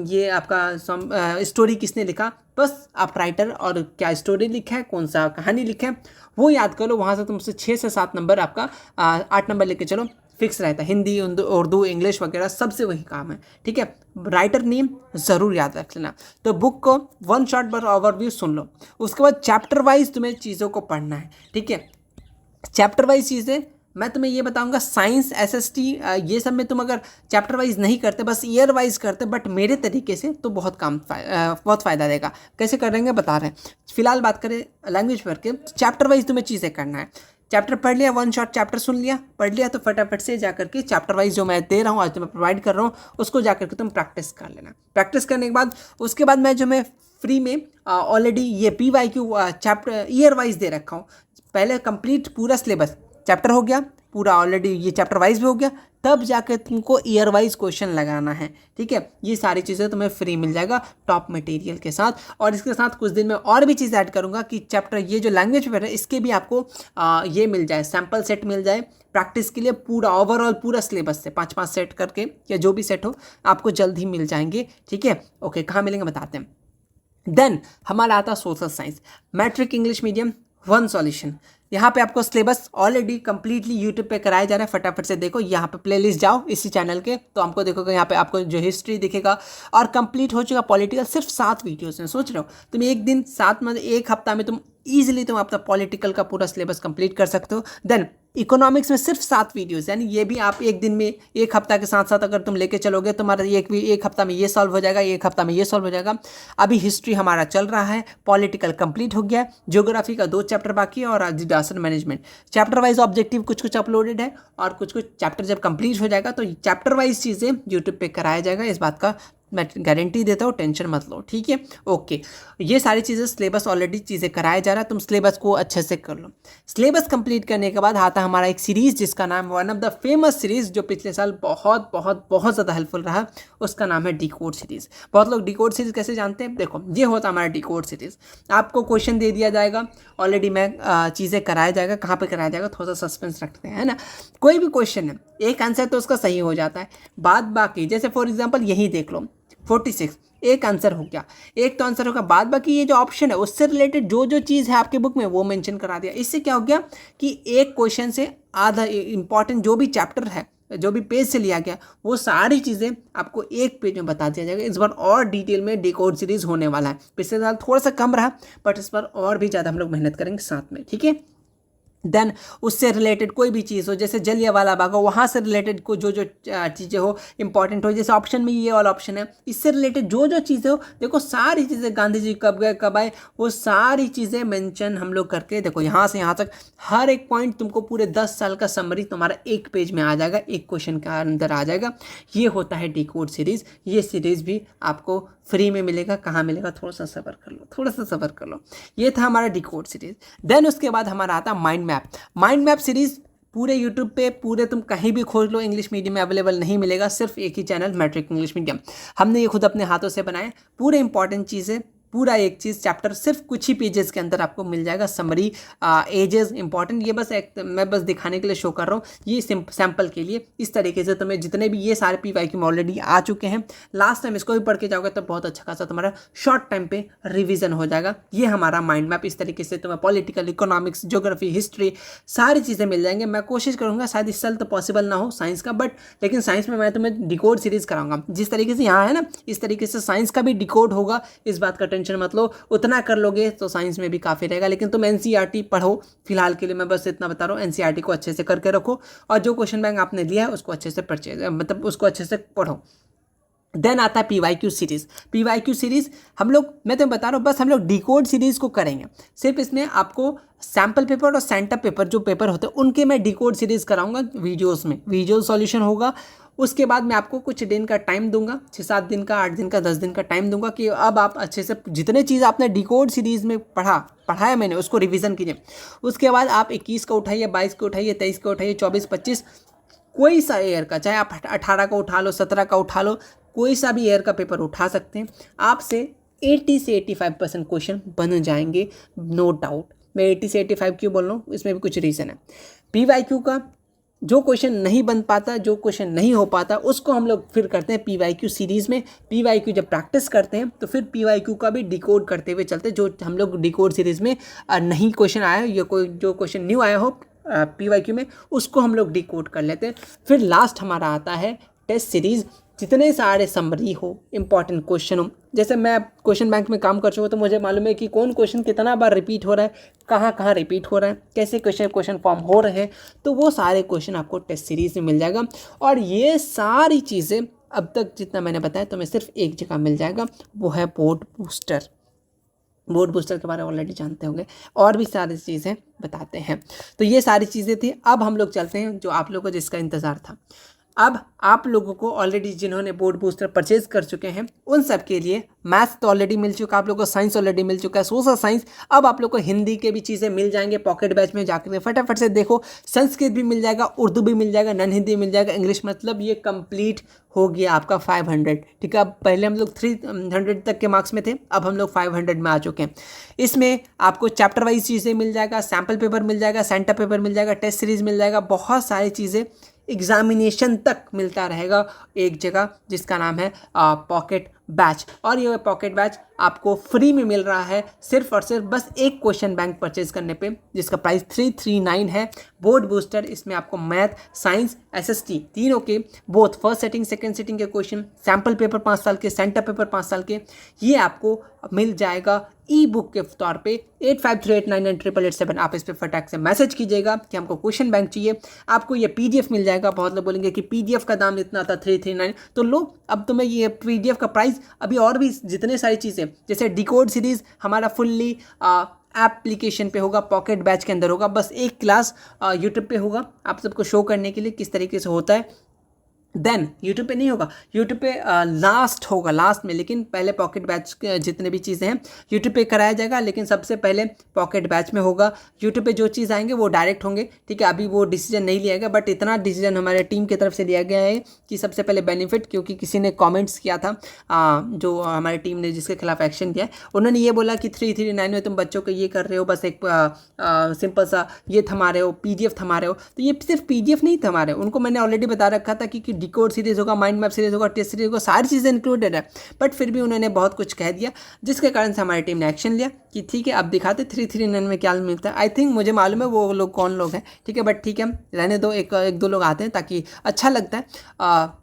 ये आपका स्टोरी किसने लिखा, बस आप राइटर और क्या स्टोरी लिखा है, कौन सा कहानी लिखा है, वो याद कर लो। वहाँ से तुमसे 6 से 7 नंबर आपका 8 नंबर लेके चलो, फिक्स रहता है। हिंदी, उर्दू, इंग्लिश वगैरह सबसे वही काम है, ठीक है। राइटर नेम ज़रूर याद रख लेना। तो बुक को वन शॉट पर ओवरव्यू सुन लो, उसके बाद चैप्टर वाइज तुम्हें चीज़ों को पढ़ना है, ठीक है। चैप्टर वाइज चीज़ें मैं तुम्हें ये बताऊंगा, साइंस, एसएसटी, ये सब में तुम अगर चैप्टर वाइज नहीं करते, बस ईयर वाइज करते, बट मेरे तरीके से तो बहुत फ़ायदा देगा। कैसे करेंगे बता रहे हैं। फिलहाल बात करें लैंग्वेज पर के, चैप्टर वाइज तुम्हें चीज़ें करना है। चैप्टर पढ़ लिया, वन शॉट चैप्टर सुन लिया, पढ़ लिया, तो फटाफट से जाकर के चैप्टर वाइज जो मैं दे रहा हूँ, आज जो मैं प्रोवाइड कर रहा हूँ, उसको जाकर के तुम प्रैक्टिस कर लेना। प्रैक्टिस करने के बाद उसके बाद मैं फ्री में ऑलरेडी ये PYQ चैप्टर ईयर वाइज दे रखा हूँ। पहले कंप्लीट पूरा सिलेबस, चैप्टर हो गया पूरा, ऑलरेडी ये चैप्टर वाइज भी हो गया, तब जाकर तुमको ईयर वाइज क्वेश्चन लगाना है, ठीक है। ये सारी चीज़ें तुम्हें फ्री मिल जाएगा टॉप मटेरियल के साथ। और इसके साथ कुछ दिन में और भी चीज़ ऐड करूँगा कि चैप्टर, ये जो लैंग्वेज पेपर है, इसके भी आपको ये मिल जाए, सैम्पल सेट मिल जाए, प्रैक्टिस के लिए पूरा ओवरऑल पूरा सिलेबस से 5-5 सेट करके या जो भी सेट हो आपको जल्द ही मिल जाएंगे, ठीक है। ओके, कहाँ मिलेंगे बताते हैं। देन हमारा आता है social science, matric English medium, one solution. यहाँ पे आपको सिलेबस ऑलरेडी कंप्लीटली यूट्यूब पे कराया जा रहा है, फटाफट से देखो, यहाँ पे प्लेलिस्ट जाओ इसी चैनल के, तो हमको देखोगे यहाँ पे आपको जो हिस्ट्री दिखेगा और कंप्लीट हो चुका पॉलिटिकल सिर्फ 7 वीडियोस में। सोच रहे हो तुम एक दिन 7 में, एक हफ्ता में तुम ईजिली तुम अपना पॉलिटिकल का पूरा सिलेबस कंप्लीट कर सकते हो। देन इकोनॉमिक्स में सिर्फ 7 वीडियोस, यानी ये भी आप एक दिन में, एक हफ्ता के साथ साथ अगर तुम लेके चलोगे तुम्हारा एक हफ्ता में ये सॉल्व हो जाएगा, एक हफ्ता में ये सॉल्व हो जाएगा। अभी हिस्ट्री हमारा चल रहा है, पॉलिटिकल कंप्लीट हो गया, ज्योग्राफी का 2 चैप्टर बाकी है और disaster management. Chapter wise objective कुछ कुछ अपलोडेड है और कुछ कुछ चैप्टर जब कंप्लीट हो जाएगा तो चैप्टर वाइज चीज़ें यूट्यूब पे कराया जाएगा, इस बात का मैं गारंटी देता हूँ, टेंशन मत लो, ठीक है। ओके, ये सारी चीज़ें सिलेबस ऑलरेडी चीज़ें कराया जा रहा है, तुम सिलेबस को अच्छे से कर लो। सिलेबस कंप्लीट करने के बाद आता है हमारा एक सीरीज़ जिसका नाम, one of the famous series जो पिछले साल बहुत बहुत बहुत ज़्यादा हेल्पफुल रहा, उसका नाम है डिकोड सीरीज़। बहुत लोग डिकोड सीरीज़ कैसे जानते हैं, देखो ये होता है हमारा डिकोड सीरीज़। आपको क्वेश्चन दे दिया जाएगा, ऑलरेडी मैं चीज़ें कराया जाएगा, कहाँ पर कराया जाएगा थोड़ा सा सस्पेंस रखते हैं, है ना। कोई भी क्वेश्चन है, एक आंसर तो उसका सही हो जाता है, बाद बाकी जैसे फॉर एग्जाम्पल यही देख लो 46, एक आंसर हो गया, एक तो आंसर होगा, बाद बाकी ये जो ऑप्शन है उससे रिलेटेड जो जो चीज़ है आपके बुक में वो मेंशन करा दिया। इससे क्या हो गया कि एक क्वेश्चन से आधा इंपॉर्टेंट जो भी चैप्टर है, जो भी पेज से लिया गया, वो सारी चीज़ें आपको एक पेज में बता दिया जाएगा। इस बार और डिटेल में डिकोड सीरीज होने वाला है, पिछले साल थोड़ा सा कम रहा बट इस बार और भी ज़्यादा हम लोग मेहनत करेंगे साथ में, ठीक है। देन उससे रिलेटेड कोई भी चीज़ हो, जैसे जलियांवाला बाग हो, वहाँ से रिलेटेड को जो जो चीज़ें हो इंपॉर्टेंट हो, जैसे ऑप्शन में ये वाला ऑप्शन है, इससे रिलेटेड जो जो चीज़ें हो, देखो सारी चीज़ें, गांधी जी कब गए कब आए, वो सारी चीज़ें मेंशन हम लोग करके, देखो यहाँ से यहाँ तक हर एक पॉइंट तुमको पूरे 10 साल का समरी तुम्हारा एक पेज में आ जाएगा, एक क्वेश्चन के अंदर आ जाएगा। ये होता है डिकोड सीरीज़। ये सीरीज़ भी आपको फ्री में मिलेगा, कहाँ मिलेगा, थोड़ा सा सब्र कर लो, थोड़ा सा सब्र कर लो। ये था हमारा डिकोड सीरीज़। देन उसके बाद हमारा आता mind map. Mind map series पूरे यूट्यूब पे, पूरे तुम कहीं भी खोज लो, इंग्लिश मीडियम में अवेलेबल नहीं मिलेगा, सिर्फ एक ही चैनल मैट्रिक इंग्लिश मीडियम। हमने ये खुद अपने हाथों से बनाए, पूरे इंपॉर्टेंट चीज़ें, पूरा एक चीज़ चैप्टर सिर्फ कुछ ही पेजेस के अंदर आपको मिल जाएगा, समरी, एजेस इंपॉर्टेंट। ये बस एक मैं बस दिखाने के लिए शो कर रहा हूँ, ये सैम्पल के लिए। इस तरीके से तुम्हें जितने भी ये सारे PYQ में ऑलरेडी आ चुके हैं, लास्ट टाइम इसको भी पढ़ के जाओगे तो बहुत अच्छा खासा तुम्हारा शॉर्ट टाइम पे रिविजन हो जाएगा। ये हमारा माइंड मैप, इस तरीके से तुम्हें पॉलिटिकल, इकोनॉमिक्स, ज्योग्राफी, हिस्ट्री सारी चीज़ें मिल जाएंगे। मैं कोशिश करूँगा, शायद इस साल तो पॉसिबल ना हो साइंस का, बट लेकिन साइंस में मैं तुम्हें डिकोड सीरीज़ कराऊंगा। जिस तरीके से यहाँ है ना, इस तरीके से साइंस का भी डिकोड होगा, इस बात का टेंशन मत लो। उतना कर लोगे तो साइंस में भी काफ़ी रहेगा, लेकिन तुम NCERT पढ़ो फिलहाल के लिए, मैं बस इतना बता रहा हूँ। NCERT को अच्छे से करके रखो और जो क्वेश्चन बैंक आपने लिया है उसको अच्छे से मतलब उसको अच्छे से पढ़ो। देन आता है PYQ सीरीज़। PYQ सीरीज़ हम लोग, मैं तुम्हें बता रहा हूँ, बस हम लोग डिकोड सीरीज़ को करेंगे। सिर्फ इसमें आपको सैम्पल पेपर और सेंटर पेपर जो पेपर होते हैं उनके मैं डिकोड सीरीज़ कराऊंगा वीडियोस में, वीडियो सॉल्यूशन होगा। उसके बाद मैं आपको कुछ दिन का टाइम दूंगा, 6-7 दिन का, 8 दिन का, 10 दिन का टाइम दूंगा कि अब आप अच्छे से जितने चीज़ आपने डिकोड सीरीज़ में पढ़ाया मैंने उसको रिवीजन कीजिए। उसके बाद आप 21 का उठाइए, 22 का उठाइए, 23 का उठाइए, 24, 25, कोई सा ईयर का, चाहे आप 18 का उठा लो, 17 का उठा लो, कोई सा भी ईयर का पेपर उठा सकते हैं। आपसे 80 से 85% क्वेश्चन बन जाएंगे, नो डाउट। मैं 80 से 85 क्यों बोल रहा हूँ, इसमें भी कुछ रीज़न है। PYQ का जो क्वेश्चन नहीं बन पाता, जो क्वेश्चन नहीं हो पाता, उसको हम लोग फिर करते हैं PYQ सीरीज़ में। PYQ जब प्रैक्टिस करते हैं तो फिर PYQ का भी डिकोड करते हुए चलते हैं। जो हम लोग डिकोड सीरीज़ में नहीं क्वेश्चन आया हो या कोई जो क्वेश्चन न्यू आया हो PYQ में, उसको हम लोग डिकोड कर लेते हैं। फिर लास्ट हमारा आता है टेस्ट सीरीज़। जितने सारे समरी हो, इंपॉर्टेंट क्वेश्चन हो, जैसे मैं क्वेश्चन बैंक में काम कर चुका हूँ तो मुझे मालूम है कि कौन क्वेश्चन कितना बार रिपीट हो रहा है, कहाँ कहाँ रिपीट हो रहा है, कैसे क्वेश्चन फॉर्म हो रहे हैं, तो वो सारे क्वेश्चन आपको टेस्ट सीरीज़ में मिल जाएगा। और ये सारी चीज़ें अब तक जितना मैंने बताया तो मैं सिर्फ एक जगह मिल जाएगा, वो है बोर्ड बूस्टर। बोर्ड बूस्टर के बारे में ऑलरेडी जानते होंगे, और भी सारी चीज़ें बताते हैं। तो ये सारी चीज़ें थी। अब हम लोग चलते हैं जो आप लोगों को जिसका इंतज़ार था, अब आप लोगों को ऑलरेडी जिन्होंने बोर्ड बूस्टर परचेज कर चुके हैं उन सब के लिए मैथ्स तो ऑलरेडी मिल चुका, आप लोगों को साइंस ऑलरेडी मिल चुका है, सोशल साइंस। अब आप लोग को हिंदी के भी चीज़ें मिल जाएंगे पॉकेट बैच में जाकर फटाफट से देखो। संस्कृत भी मिल जाएगा, उर्दू भी मिल जाएगा, नन हिंदी मिल जाएगा, इंग्लिश, मतलब ये कंप्लीट हो गया आपका 500। ठीक है, अब पहले हम लोग 300 तक के मार्क्स में थे, अब हम लोग 500 में आ चुके हैं। इसमें आपको चैप्टर वाइज चीज़ें मिल जाएगा, सैम्पल पेपर मिल जाएगा, सेंटर पेपर मिल जाएगा, टेस्ट सीरीज मिल जाएगा, बहुत सारी चीज़ें एग्जामिनेशन तक मिलता रहेगा एक जगह, जिसका नाम है पॉकेट बैच। और ये पॉकेट बैच आपको फ्री में मिल रहा है सिर्फ और सिर्फ बस एक क्वेश्चन बैंक परचेज करने पे, जिसका प्राइस 339 है। बोर्ड बूस्टर, इसमें आपको मैथ, साइंस, एसएसटी तीनों के both first setting second setting के क्वेश्चन, सैम्पल पेपर 5 साल के, सेंटर पेपर 5 साल के, ये आपको मिल जाएगा ई बुक के तौर पे। 8538998887 आप इस पर फटाक से मैसेज कीजिएगा कि हमको क्वेश्चन बैंक चाहिए। आपको ये पीडीएफ मिल जाएगा। बहुत लोग बोलेंगे कि पीडीएफ का दाम इतना था 339, तो लो अब तुम्हें ये पीडीएफ का प्राइस, अभी और भी जितने सारी चीज़ें, जैसे डिकोड सीरीज़ हमारा फुल्ली एप्लीकेशन पे होगा, पॉकेट बैच के अंदर होगा, बस एक क्लास यूट्यूब पे होगा आप सबको शो करने के लिए किस तरीके से होता है। देन यूट्यूब पे नहीं होगा, यूट्यूब पे लास्ट होगा, लास्ट में। लेकिन पहले पॉकेट बैच जितने भी चीज़ें हैं यूट्यूब पे कराया जाएगा, लेकिन सबसे पहले पॉकेट बैच में होगा। यूट्यूब पे जो चीज़ आएंगे वो डायरेक्ट होंगे। ठीक है, अभी वो डिसीजन नहीं लिया गया, बट इतना डिसीजन हमारे टीम की तरफ से लिया गया है कि सबसे पहले बेनिफिट, क्योंकि किसी ने कॉमेंट्स किया था जो हमारी टीम ने जिसके खिलाफ एक्शन किया है, उन्होंने ये बोला कि 339 में तुम बच्चों को ये कर रहे हो, बस एक सिंपल सा ये थमा रहे हो, पीडीएफ थमा रहे हो। तो ये सिर्फ पीडीएफ नहीं थमा रहे हो, उनको मैंने ऑलरेडी बता रखा था कि डिकोड सीरीज होगा, माइंड मैप सीरीज होगा, टेस्ट सीरीज होगा, सारी चीज़ें इंक्लूडेड है। बट फिर भी उन्होंने बहुत कुछ कह दिया, जिसके कारण से हमारी टीम ने एक्शन लिया कि ठीक है अब दिखाते 339 में क्या मिलता है। आई थिंक मुझे मालूम है वो लोग कौन लोग हैं, ठीक है, बट ठीक है रहने दो, एक दो लोग आते हैं ताकि अच्छा लगता है।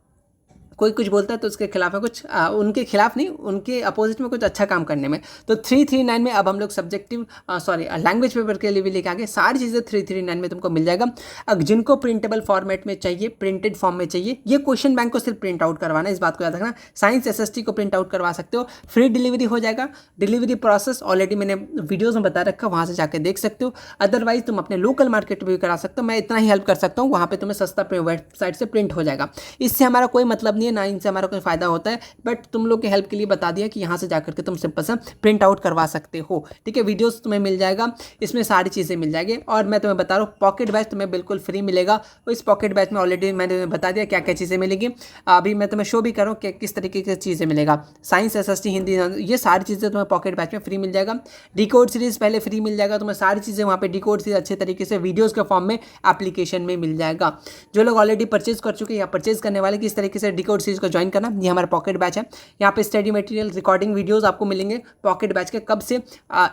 कोई कुछ बोलता है तो उसके खिलाफ है कुछ, उनके खिलाफ नहीं, उनके अपोजिट में कुछ अच्छा काम करने में। तो 339 में अब हम लोग सब्जेक्टिव लैंग्वेज पेपर के लिए भी लेके आगे, सारी चीज़ें 339 में तुमको मिल जाएगा। अब जिनको प्रिंटेबल फॉर्मेट में चाहिए, प्रिंटेड फॉर्म में चाहिए, ये क्वेश्चन बैंक को सिर्फ प्रिंट आउट करवाना है, इस बात को याद रखना। साइंस एसएसटी को प्रिंट आउट करवा सकते हो, फ्री डिलीवरी हो जाएगा। डिलीवरी प्रोसेस ऑलरेडी मैंने वीडियोज़ में बता रखा, वहाँ से जाकर देख सकते हो। अदरवाइज तुम अपने लोकल मार्केट में भी करा सकते हो, मैं इतना ही हेल्प कर सकता हूँ, वहाँ पर तुम्हें सस्ता वेबसाइट से प्रिंट हो जाएगा। इससे हमारा कोई मतलब नहीं है, ना इनसे हमारा कोई फायदा होता है, बट तुम लोग के हेल्प के लिए बता दिया कि यहाँ से जाकर के तुम सिंपल सा प्रिंट आउट करवा सकते हो। ठीक है, वीडियोस तुम्हें मिल जाएगा, इसमें सारी चीज़ें मिल जाएगी। और मैं तुम्हें बता रहा हूँ पॉकेट बैच तुम्हें बिल्कुल फ्री मिलेगा। तो इस पॉकेट बैच में ऑलरेडी मैंने तुम्हें बता दिया क्या क्या चीज़ें मिलेगी। अभी मैं तुम्हें शो भी कर रहा हूँ कि किस तरीके की चीज़ें मिलेगा। साइंस, एसएसटी, हिंदी, ये सारी चीज़ें तुम्हें पॉकेट बैच में फ्री मिल जाएगा। डिकोड सीरीज पहले फ्री मिल जाएगा तुम्हें, सारी चीज़ें वहाँ पे डिकोड सीरीज अच्छे तरीके से वीडियोज़ के फॉर्म में एप्लीकेशन में मिल जाएगा। जो लोग ऑलरेडी परचेज कर चुके हैं या परचेज करने वाले, किस तरीके से डिकोड सीरीज को ज्वाइन करना, ये हमारा पॉकेट बैच है। यहाँ पे स्टडी मटेरियल, रिकॉर्डिंग वीडियोस आपको मिलेंगे पॉकेट बैच के। कब से?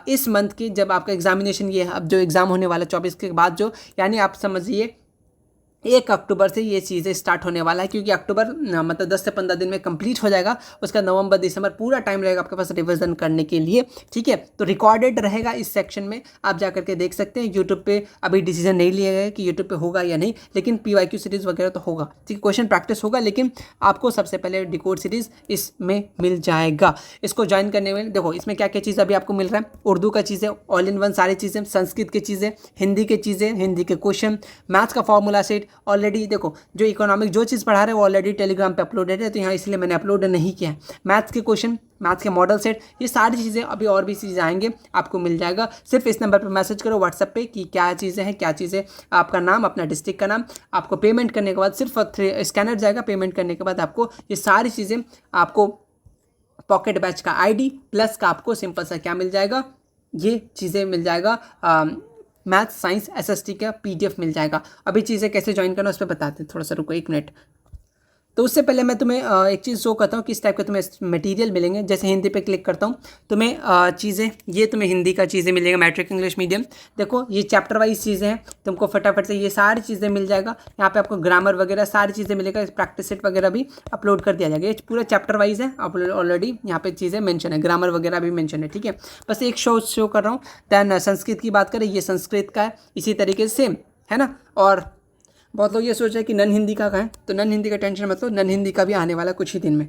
इस मंथ की, जब आपका एग्जामिनेशन, ये अब जो एग्जाम होने वाला 24 के बाद, जो यानी आप समझिए 1 अक्टूबर से ये चीज़ें स्टार्ट होने वाला है, क्योंकि अक्टूबर मतलब 10 से 15 दिन में कंप्लीट हो जाएगा। उसका नवंबर दिसंबर पूरा टाइम रहेगा आपके पास रिवीजन करने के लिए। ठीक है, तो रिकॉर्डेड रहेगा इस सेक्शन में, आप जाकर के देख सकते हैं। यूट्यूब पे अभी डिसीजन नहीं लिया गया है कि यूट्यूब पे होगा या नहीं, लेकिन PYQ सीरीज़ वगैरह तो होगा। ठीक है, क्वेश्चन प्रैक्टिस होगा, लेकिन आपको सबसे पहले डिकोड सीरीज़ इसमें मिल जाएगा। इसको ज्वाइन करने में देखो इसमें क्या क्या चीज़ अभी आपको मिल रहा है। उर्दू का चीज़ें ऑल इन वन सारी चीज़ें, संस्कृत की चीज़ें, हिंदी की चीज़ें, हिंदी के क्वेश्चन, मैथ्स का फॉर्मूला सेट। ऑलरेडी देखो जो इकोनॉमिक जो चीज़ पढ़ा रहे हैं वो ऑलरेडी टेलीग्राम पे अपलोडेड है, तो यहाँ इसलिए मैंने अपलोड नहीं किया है। मैथ्स के क्वेश्चन, मैथ्स के मॉडल सेट, ये सारी चीज़ें अभी और भी चीज़ें आएंगे आपको मिल जाएगा। सिर्फ इस नंबर पर मैसेज करो व्हाट्सएप पे कि क्या चीज़ें हैं, क्या चीज़ें, आपका नाम, अपना डिस्ट्रिक्ट का नाम। आपको पेमेंट करने के बाद सिर्फ स्कैनर जाएगा, पेमेंट करने के बाद आपको ये सारी चीज़ें, आपको पॉकेट बैच का ID प्लस का आपको सिंपल सा क्या मिल जाएगा, ये चीज़ें मिल जाएगा। मैथ्स, साइंस, एसएसटी का PDF मिल जाएगा। अभी चीज़ें कैसे ज्वाइन करना उस पर बताते हैं, थोड़ा सा रुको 1 मिनट। तो उससे पहले मैं तुम्हें एक चीज़ शो करता हूँ किस टाइप के तुम्हें मटेरियल मिलेंगे। जैसे हिंदी पे क्लिक करता हूँ, तुम्हें चीज़ें, ये तुम्हें हिंदी का चीज़ें मिलेगा, मैट्रिक इंग्लिश मीडियम। देखो ये चैप्टर वाइज चीज़ें हैं, तुमको फटाफट से ये सारी चीज़ें मिल जाएगा। यहाँ पे आपको ग्रामर वगैरह सारी चीज़ें मिलेगा, प्रैक्टिस सेट वगैरह भी अपलोड कर दिया जाएगा। ये पूरा चैप्टर वाइज है, ऑलरेडी यहाँ पे चीज़ें मेंशन है, ग्रामर वगैरह भी मेंशन है। ठीक है, बस एक शो कर रहा हूँ। दैन संस्कृत की बात करें, ये संस्कृत का है, इसी तरीके से है ना। और बहुत लोग ये सोच रहे हैं कि नन हिंदी का है, तो नन हिंदी का टेंशन मतलब, नन हिंदी का भी आने वाला कुछ ही दिन में।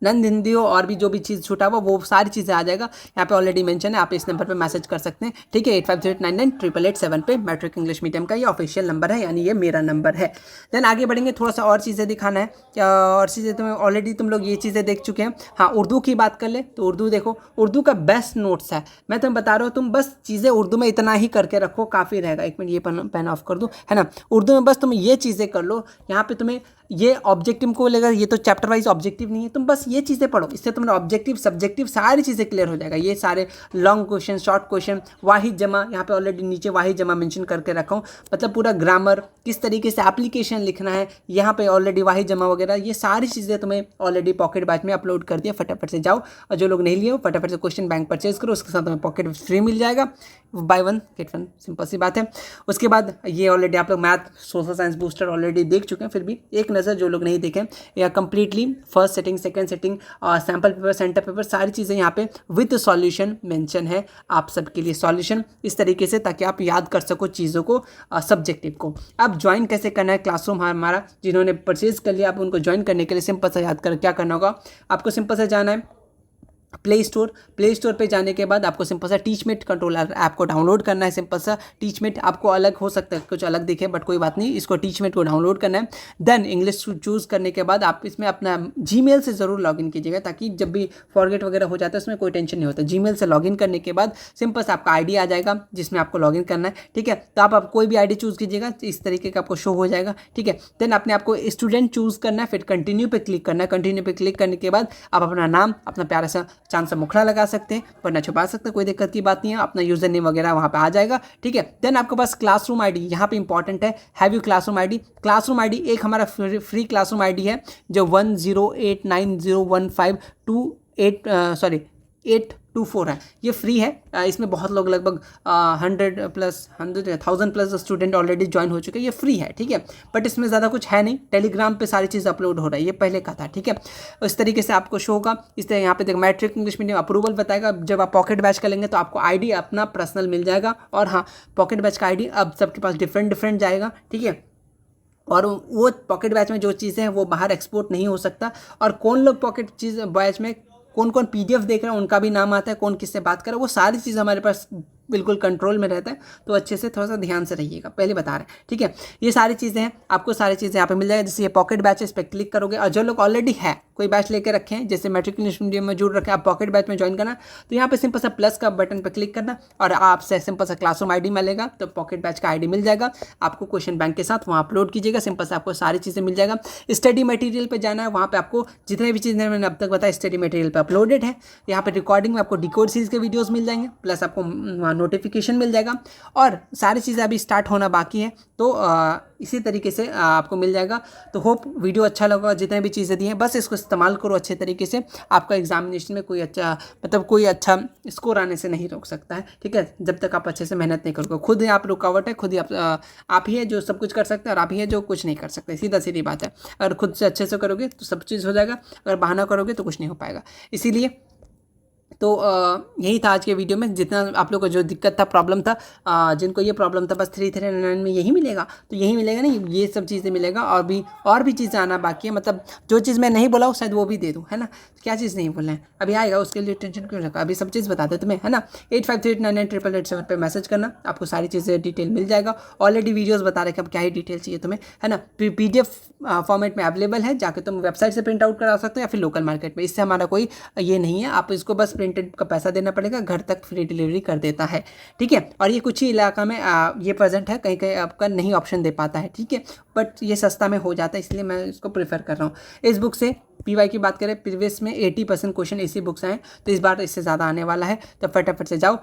नन हिंदी हो और भी जो भी चीज़ छूटा हुआ वो सारी चीज़ें आ जाएगा। यहाँ पे ऑलरेडी मेंशन है, आप इस नंबर पे मैसेज कर सकते हैं, ठीक है। 8508998887 पे मैट्रिक इंग्लिश मीडियम का ये ऑफिशियल नंबर है, यानी ये मेरा नंबर है। देन आगे बढ़ेंगे, थोड़ा सा और चीज़ें दिखाना है, क्या और चीज़ें तुम्हें ऑलरेडी तुम लोग ये चीज़ें देख चुके हैं। हाँ, उर्दू की बात कर ले तो उर्दू देखो, उर्दू का बेस्ट नोट्स है, मैं तुम्हें बता रहा हूँ, तुम बस चीज़ें उर्दू में इतना ही करके रखो, काफ़ी रहेगा। एक मिनट ये पेन ऑफ कर दूँ, है ना। उर्दू में बस तुम ये चीज़ें कर लो, यहाँ पे तुम्हें ये ऑब्जेक्टिव को लेकर, ये तो चैप्टर वाइज ऑब्जेक्टिव नहीं है, तुम बस ये चीज़ें पढ़ो, इससे तुम्हारा ऑब्जेक्टिव सब्जेक्टिव सारी चीज़ें क्लियर हो जाएगा। ये सारे लॉन्ग क्वेश्चन, शॉर्ट क्वेश्चन, वाहिद जमा, यहाँ पे ऑलरेडी नीचे वाहिद जमा मेंशन करके रखा हूँ, मतलब पूरा ग्रामर, किस तरीके से एप्लीकेशन लिखना है, यहाँ पे ऑलरेडी वाहिद जमा वगैरह, ये सारी चीज़ें तुम्हें ऑलरेडी पॉकेट बैच में अपलोड कर दिया। फटाफट से जाओ, और जो लोग नहीं लिए हो फटाफट से क्वेश्चन बैंक परचेज करो, उसके साथ तुम्हें पॉकेट फ्री मिल जाएगा, buy one get one, simple सी बात है। उसके बाद ये ऑलरेडी आप लोग math, social science booster already देख चुके हैं, फिर भी एक नज़र जो लोग नहीं देखें, या completely first setting, second setting, sample paper, centre paper, सारी चीज़ें यहाँ पे विद सॉल्यूशन मेंशन है आप सबके लिए, सॉल्यूशन इस तरीके से, ताकि आप याद कर सको चीज़ों को, सब्जेक्टिव को। अब ज्वाइन कैसे करना है क्लासरूम हमारा, जिन्होंने परचेज कर लिया, आप उनको ज्वाइन करने के लिए सिंपल सा याद कर क्या करना होगा, आपको सिंपल सा जाना है प्ले स्टोर पे जाने के बाद आपको सिंपल सा टीचमेट कंट्रोलर ऐप को डाउनलोड करना है। सिंपल सा टीचमेट आपको अलग हो सकता है, कुछ अलग दिखे, बट कोई बात नहीं, इसको टीचमेट को डाउनलोड करना है। देन इंग्लिश चूज़ करने के बाद आप इसमें अपना जीमेल से ज़रूर लॉगिन कीजिएगा, ताकि जब भी फॉरगेट वगैरह हो जाता है उसमें कोई टेंशन नहीं होता। जीमेल से लॉगिन करने के बाद सिंपल सा आपका आईडी आ जाएगा जिसमें आपको लॉगिन करना है, ठीक है। तो आप कोई भी आईडी चूज़ कीजिएगा, इस तरीके का आपको शो हो जाएगा, ठीक है। देन अपने आपको स्टूडेंट चूज़ करना है, फिर कंटिन्यू पे क्लिक करना है। कंटिन्यू पे क्लिक करने के बाद आप अपना नाम, अपना प्यारा सा चांद सा मुखड़ा लगा सकते हैं, वरना छुपा सकते हैं, कोई दिक्कत की बात नहीं है। अपना यूजर नेम वगैरह वहाँ पे आ जाएगा, ठीक है। देन आपके पास क्लासरूम आईडी यहाँ पे इंपॉर्टेंट है, have you classroom ID. Classroom ID एक हमारा फ्री क्लासरूम आईडी है, जो 108901528824 है, ये फ्री है। इसमें बहुत लोग, लगभग 100,000+ स्टूडेंट ऑलरेडी ज्वाइन हो चुके हैं, ये फ्री है, ठीक है। बट इसमें ज़्यादा कुछ है नहीं, टेलीग्राम पे सारी चीज़ अपलोड हो रहा है, ये पहले का था, ठीक है। इस तरीके से आपको शो होगा। इस तरह यहाँ पे देखो मैट्रिक इंग्लिश मीडियम अप्रूवल बताएगा। जब आप पॉकेट बैच का लेंगे तो आपको आईडी अपना पर्सनल मिल जाएगा, और हाँ, पॉकेट बैच का आईडी अब सबके पास डिफरेंट जाएगा, ठीक है। और वो पॉकेट बैच में जो चीज़ें हैं वो बाहर एक्सपोर्ट नहीं हो सकता, और कौन लोग पॉकेट बैच में कौन कौन पीडीएफ देख रहे हैं उनका भी नाम आता है, कौन किससे बात कर रहा है, वो सारी चीज़ हमारे पास बिल्कुल कंट्रोल में रहता है। तो अच्छे से थोड़ा सा ध्यान से रहिएगा, पहले बता रहे हैं, ठीक है। ये सारी चीज़ें हैं, आपको सारी चीज़ें यहाँ पे मिल जाएगी। जैसे ये पॉकेट बैच इस पर क्लिक करोगे, और जो लोग ऑलरेडी है कोई बैच लेके रखे हैं, जैसे मैट्रिक इंग्लिश मीडियम में जुड़ रखे हैं, आप पॉकेट बैच में ज्वाइन करना, तो यहाँ पे सिंपल सा प्लस का बटन पर क्लिक करना, और आपसे सिंपल सा क्लासरूम आईडी मिलेगा, तो पॉकेट बैच का आईडी मिल जाएगा आपको, क्वेश्चन बैंक के साथ वहाँ अपलोड कीजिएगा, सिंपल से आपको सारी चीज़ें मिल जाएगा। स्टडी मटेरियल पर जाना है, वहाँ पर आपको जितने भी चीज़ें मैंने अब तक बताया स्टडी मटेरियल पर अपलोडेड है। यहाँ पे रिकॉर्डिंग में आपको डिकोड सीरीज के वीडियोस मिल जाएंगे, प्लस आपको नोटिफिकेशन मिल जाएगा, और सारी चीज़ें अभी स्टार्ट होना बाकी है, तो इसी तरीके से आपको मिल जाएगा। तो होप वीडियो अच्छा लगा, जितने भी चीज़ें दी हैं बस इसको इस्तेमाल करो अच्छे तरीके से, आपका एग्जामिनेशन में कोई अच्छा कोई अच्छा स्कोर आने से नहीं रोक सकता है, ठीक है, जब तक आप अच्छे से मेहनत नहीं करोगे। खुद ही आप रुकावट है, खुद ही आप ही है जो सब कुछ कर सकते हैं, और आप ही है जो कुछ नहीं कर सकते, सीधी बात है। अगर खुद से अच्छे से करोगे तो सब चीज़ हो जाएगा, अगर बहाना करोगे तो कुछ नहीं हो पाएगा। इसीलिए तो यही था आज के वीडियो में। जितना आप लोग को जो दिक्कत था, प्रॉब्लम था, जिनको ये प्रॉब्लम था, बस 339 में यही मिलेगा, तो यही मिलेगा नहीं, ये सब चीज़ें मिलेगा, और भी चीज़ें आना बाकी है। मतलब जो चीज़ मैं नहीं बोला हूँ शायद वो भी दे दूँ, है ना। क्या चीज़ नहीं बोलना है, अभी आएगा, उसके लिए टेंशन क्यों रखा, अभी सब चीज़ बताते तुम्हें, है ना। 8538998887 पर मैसेज करना, आपको सारी चीज़ें डिटेल मिल जाएगा। ऑलरेडी वीडियोज़ बता रहे कि अब क्या ही डिटेल चाहिए तुम्हें, है ना। PDF फॉर्मेट में अवेलेबल है, जाके तुम वेबसाइट से प्रिंट आउट करा सकते हो, या फिर लोकल मार्केट में, इससे हमारा कोई ये नहीं है। आप इसको बस प्रिंटेड का पैसा देना पड़ेगा, घर तक फ्री डिलीवरी कर देता है, ठीक है। और ये कुछ ही इलाका में ये प्रेजेंट है, कहीं कहीं आपका नहीं ऑप्शन दे पाता है, ठीक है, बट ये सस्ता में हो जाता है, इसलिए मैं इसको प्रेफर कर रहा हूँ। इस बुक से PY की बात करें, प्रीवियस में 80% क्वेश्चन इसी बुक से आए, तो इस बार इससे ज़्यादा आने वाला है। तो फटाफट से जाओ,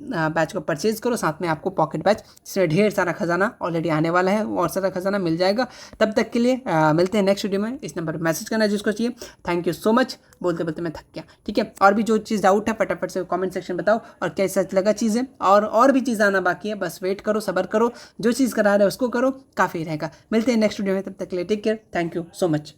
बैच को परचेज करो, साथ में आपको पॉकेट बैच, इसमें ढेर सारा खजाना ऑलरेडी आने वाला है, और सारा खजाना मिल जाएगा। तब तक के लिए मिलते हैं नेक्स्ट वीडियो में। इस नंबर पर मैसेज करना जिसको चाहिए। Thank you so much. बोलते बोलते मैं थक गया, ठीक है। और भी जो चीज़ डाउट है फटाफट से कमेंट सेक्शन बताओ, और कैसा लगा चीज़ें, और भी चीज़ आना बाकी है, बस वेट करो, सब्र करो, जो चीज़ करा रहे हो उसको करो, काफ़ी रहेगा। मिलते हैं नेक्स्ट वीडियो में, तब तक के लिए take care, thank you so much.